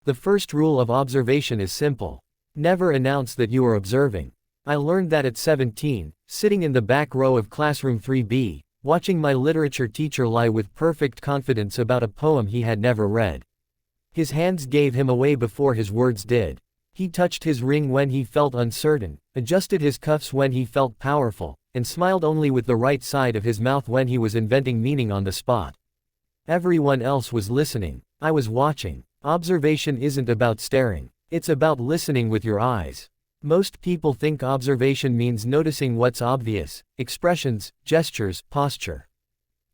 The first rule of observation is simple. Never announce that you are observing. I learned that at 17, sitting in the back row of classroom 3B, watching my literature teacher lie with perfect confidence about a poem he had never read. His hands gave him away before his words did. He touched his ring when he felt uncertain, adjusted his cuffs when he felt powerful, and smiled only with the right side of his mouth when he was inventing meaning on the spot. Everyone else was listening. I was watching. Observation isn't about staring. It's about listening with your eyes. Most people think observation means noticing what's obvious: expressions, gestures, posture.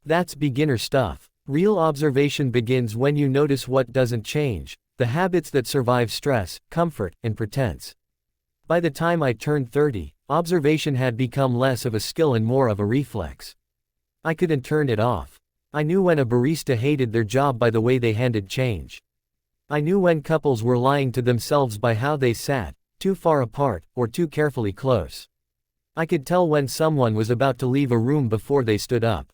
That's beginner stuff. Real observation begins when you notice what doesn't change, the habits that survive stress, comfort, and pretense. By the time I turned 30, observation had become less of a skill and more of a reflex. I couldn't turn it off. I knew when a barista hated their job by the way they handed change. I knew when couples were lying to themselves by how they sat, too far apart, or too carefully close. I could tell when someone was about to leave a room before they stood up.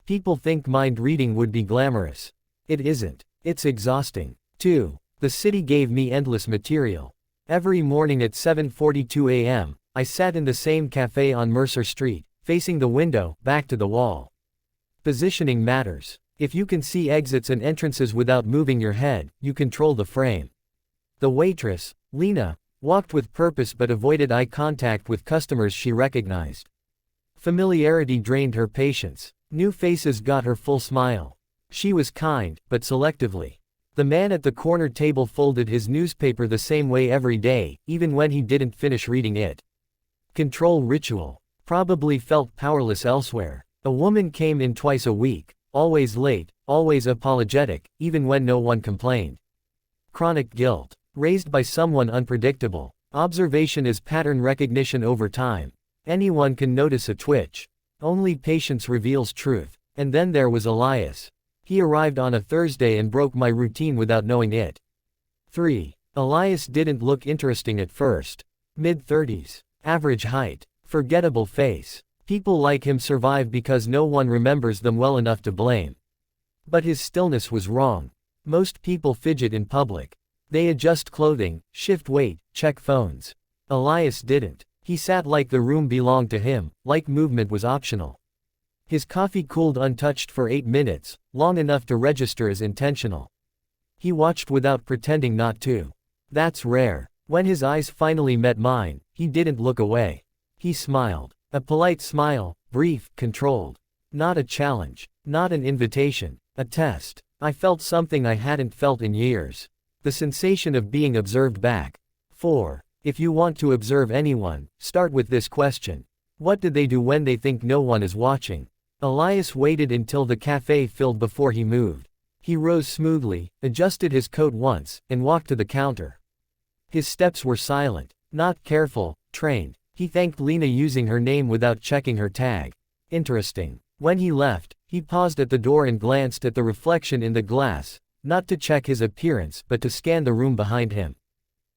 People think mind reading would be glamorous. It isn't. It's exhausting. 2. The city gave me endless material. Every morning at 7:42 a.m., I sat in the same cafe on Mercer Street, facing the window, back to the wall. Positioning matters. If you can see exits and entrances without moving your head, you control the frame. The waitress, Lena, walked with purpose but avoided eye contact with customers she recognized. Familiarity drained her patience. New faces got her full smile. She was kind, but selectively. The man at the corner table folded his newspaper the same way every day, even when he didn't finish reading it. Control ritual. Probably felt powerless elsewhere. A woman came in twice a week, always late, always apologetic, even when no one complained. Chronic guilt. Raised by someone unpredictable. Observation is pattern recognition over time. Anyone can notice a twitch. Only patience reveals truth. And then there was Elias. He arrived on a Thursday and broke my routine without knowing it. 3. Elias didn't look interesting at first. Mid-30s. Average height. Forgettable face. People like him survive because no one remembers them well enough to blame. But his stillness was wrong. Most people fidget in public. They adjust clothing, shift weight, check phones. Elias didn't. He sat like the room belonged to him, like movement was optional. His coffee cooled untouched for 8 minutes, long enough to register as intentional. He watched without pretending not to. That's rare. When his eyes finally met mine, he didn't look away. He smiled. A polite smile, brief, controlled. Not a challenge. Not an invitation. A test. I felt something I hadn't felt in years. The sensation of being observed back. 4. If you want to observe anyone, start with this question. What do they do when they think no one is watching? Elias waited until the cafe filled before he moved. He rose smoothly, adjusted his coat once, and walked to the counter. His steps were silent, not careful, trained. He thanked Lena using her name without checking her tag. Interesting. When he left, he paused at the door and glanced at the reflection in the glass, not to check his appearance but to scan the room behind him.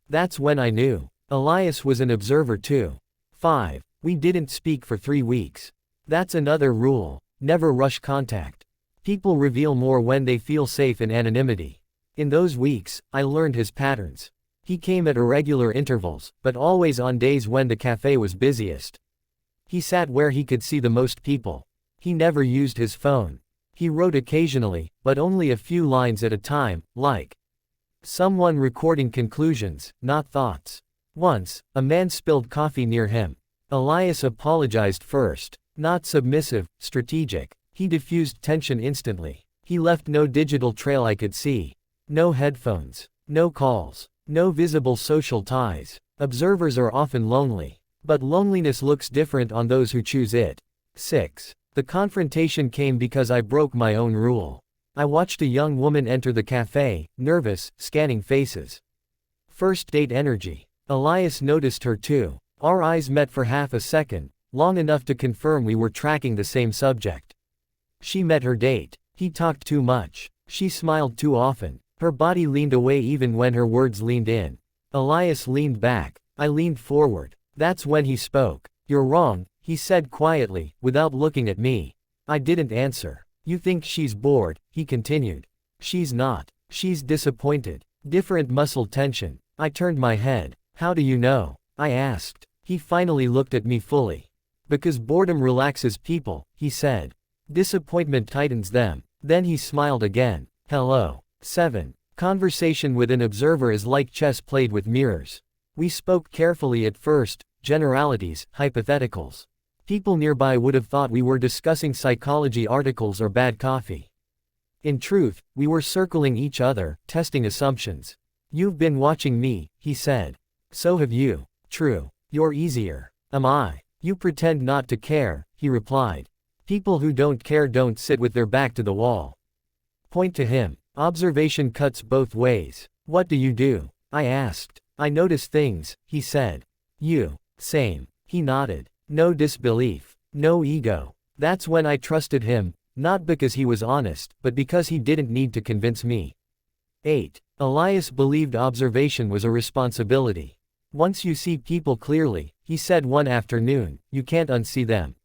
That's when I knew. Elias was an observer too. 5. We didn't speak for 3 weeks. That's another rule. Never rush contact. People reveal more when they feel safe in anonymity. In those weeks, I learned his patterns. He came at irregular intervals, but always on days when the cafe was busiest. He sat where he could see the most people. He never used his phone. He wrote occasionally, but only a few lines at a time, like someone recording conclusions, not thoughts. Once, a man spilled coffee near him. Elias apologized first. Not submissive, strategic. He diffused tension instantly. He left no digital trail I could see. No headphones. No calls. No visible social ties. Observers are often lonely. But loneliness looks different on those who choose it. 6. The confrontation came because I broke my own rule. I watched a young woman enter the cafe, nervous, scanning faces. First date energy. Elias noticed her too. Our eyes met for half a second, long enough to confirm we were tracking the same subject. She met her date. He talked too much. She smiled too often. Her body leaned away even when her words leaned in. Elias leaned back. I leaned forward. That's when he spoke. You're wrong, he said quietly, without looking at me. I didn't answer. You think she's bored, he continued. She's not. She's disappointed. Different muscle tension. I turned my head. How do you know? I asked. He finally looked at me fully. Because boredom relaxes people, he said. Disappointment tightens them. Then he smiled again. Hello. 7. Conversation with an observer is like chess played with mirrors. We spoke carefully at first, generalities, hypotheticals. People nearby would have thought we were discussing psychology articles or bad coffee. In truth, we were circling each other, testing assumptions. You've been watching me, he said. So have you. True. You're easier. Am I? You pretend not to care, he replied. People who don't care don't sit with their back to the wall. Point to him. Observation cuts both ways. What do you do? I asked. I notice things, he said. You. Same. He nodded. No disbelief. No ego. That's when I trusted him, not because he was honest, but because he didn't need to convince me. 8. Elias believed observation was a responsibility. Once you see people clearly, he said one afternoon, you can't unsee them.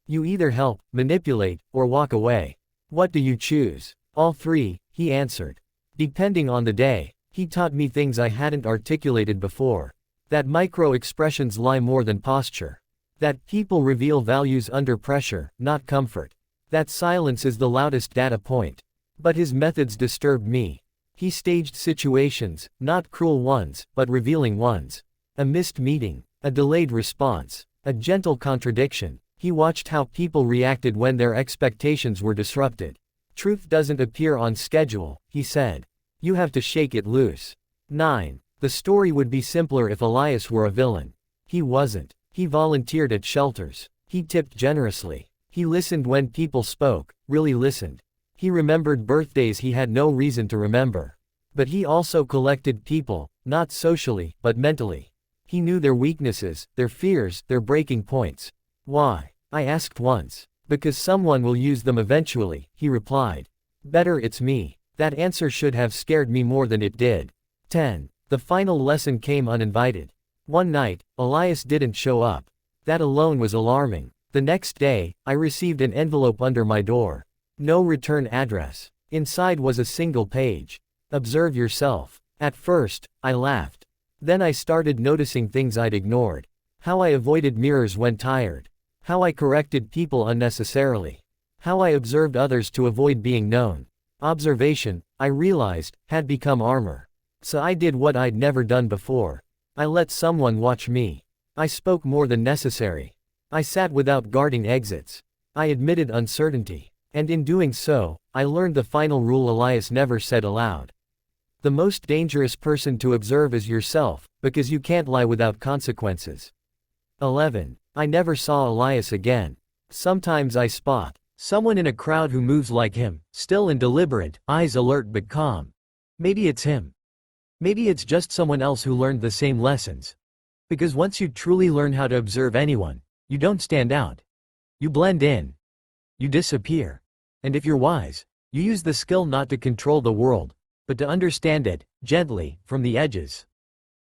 You either help, manipulate, or walk away. What do you choose? All three, he answered. Depending on the day. He taught me things I hadn't articulated before. That micro-expressions lie more than posture. That people reveal values under pressure, not comfort. That silence is the loudest data point. But his methods disturbed me. He staged situations, not cruel ones, but revealing ones. A missed meeting. A delayed response. A gentle contradiction. He watched how people reacted when their expectations were disrupted. Truth doesn't appear on schedule, he said. You have to shake it loose. 9. The story would be simpler if Elias were a villain. He wasn't. He volunteered at shelters. He tipped generously. He listened when people spoke, really listened. He remembered birthdays he had no reason to remember. But he also collected people, not socially, but mentally. He knew their weaknesses, their fears, their breaking points. Why? I asked once. Because someone will use them eventually, he replied. Better it's me. That answer should have scared me more than it did. 10. The final lesson came uninvited. One night, Elias didn't show up. That alone was alarming. The next day, I received an envelope under my door. No return address. Inside was a single page. Observe yourself. At first, I laughed. Then I started noticing things I'd ignored. How I avoided mirrors when tired. How I corrected people unnecessarily. How I observed others to avoid being known. Observation, I realized, had become armor. So I did what I'd never done before. I let someone watch me. I spoke more than necessary. I sat without guarding exits. I admitted uncertainty. And in doing so, I learned the final rule Elias never said aloud. The most dangerous person to observe is yourself, because you can't lie without consequences. 11. I never saw Elias again. Sometimes I spot someone in a crowd who moves like him, still and deliberate, eyes alert but calm. Maybe it's him. Maybe it's just someone else who learned the same lessons. Because once you truly learn how to observe anyone, you don't stand out. You blend in. You disappear. And if you're wise, you use the skill not to control the world, but to understand it, gently, from the edges.